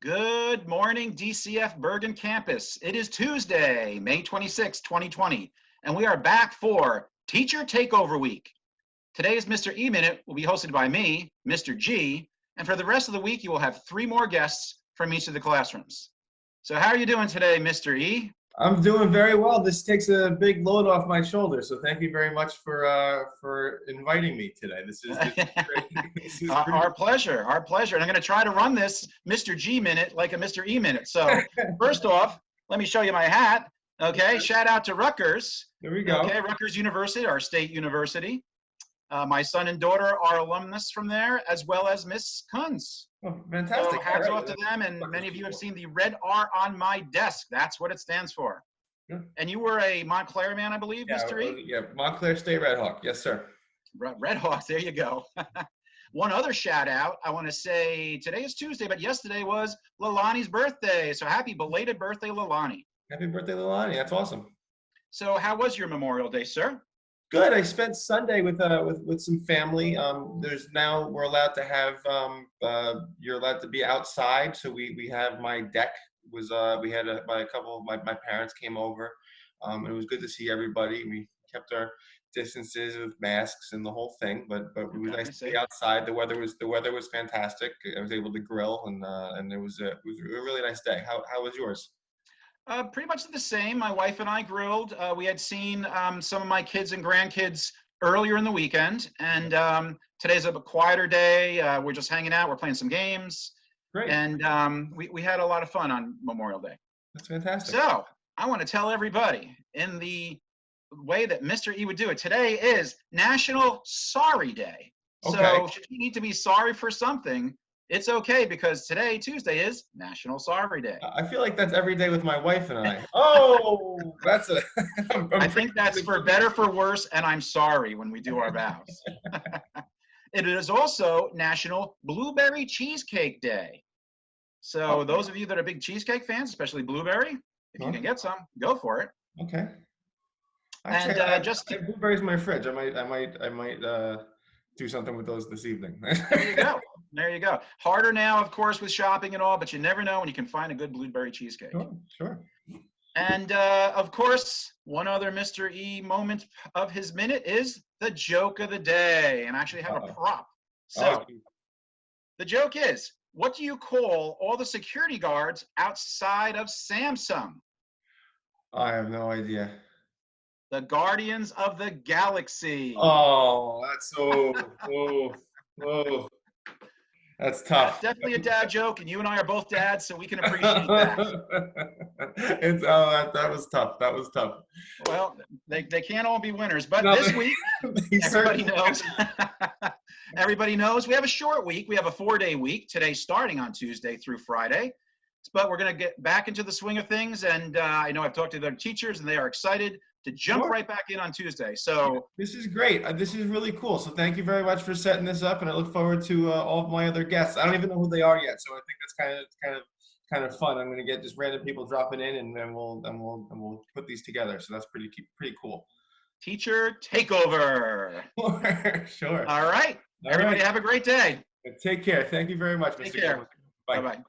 Good morning, DCF Bergen campus. It is Tuesday, May 26, 2020, and we are back for Teacher Takeover Week. Today's Mr. E Minute will be hosted by me, Mr. G, and for the rest of the week, you will have 3 more guests from each of the classrooms. So how are you doing today, Mr. E? I'm doing very well. This takes a big load off my shoulders, so thank you very much for inviting me today. This is great. Our pleasure, our pleasure. And I'm going to try to run this Mr. G Minute like a Mr. E Minute. So first off, let me show you my hat. Okay, shout out to Rutgers. There we go. Okay, Rutgers University, our state university. My son and daughter are alumnus from there, as well as Miss Kunz. Oh, fantastic. So hats off to them, and many of you have seen the red R on my desk. That's what it stands for. Yeah. And you were a Montclair man, I believe, Mr. E? Yeah, Montclair State Redhawk. Yes, sir. Red Hawks, there you go. One other shout out, I want to say today is Tuesday, but yesterday was Lalani's birthday. So happy belated birthday, Lalani. Happy birthday, Lalani. That's awesome. So how was your Memorial Day, sir? Good. I spent Sunday with some family. We're allowed to have you're allowed to be outside. So we have my deck was we had a couple of my parents came over. It was good to see everybody. We kept our distances with masks and the whole thing, but it was nice to be outside. The weather was fantastic. I was able to grill and it was a really nice day. How was yours? Pretty much the same. My wife and I grilled. We had seen some of my kids and grandkids earlier in the weekend, and today's a quieter day. We're just hanging out. We're playing some games. Great. And we had a lot of fun on Memorial Day. That's fantastic. So I want to tell everybody in the way that Mr. E would do it. Today is National Sorry Day. Okay. So if you need to be sorry for something, it's okay, because today, Tuesday, is National Sorry Day. I feel like that's every day with my wife and I. Oh, that's a. I think that's for better, for worse, and I'm sorry when we do our vows. It is also National Blueberry Cheesecake Day. So those of you that are big cheesecake fans, especially blueberry, if you can get some, go for it. Okay. And I have blueberries in my fridge. I might do something with those this evening. There you go. There you go. Harder now, of course, with shopping and all, but you never know when you can find a good blueberry cheesecake. Sure. And of course, one other Mr. E moment of his minute is the joke of the day. And I actually have a prop. So the joke is, what do you call all the security guards outside of Samsung? I have no idea. The Guardians of the Galaxy. Oh, that's so. That's tough. That's definitely a dad joke, and you and I are both dads, so we can appreciate that. That was tough. That was tough. Well, they can't all be winners, but this week, everybody knows. Everybody knows we have a short week. We have a 4-day week today, starting on Tuesday through Friday. But we're going to get back into the swing of things, and I know I've talked to their teachers, and they are excited to jump right back in on Tuesday. So this is great. This is really cool. So thank you very much for setting this up, and I look forward to all of my other guests. I don't even know who they are yet, so I think that's kind of fun. I'm going to get just random people dropping in, and then we'll put these together. So that's pretty cool. Teacher Takeover. Sure. All right. Everybody have a great day. Take care. Thank you very much, Mr. Take care. Bye-bye.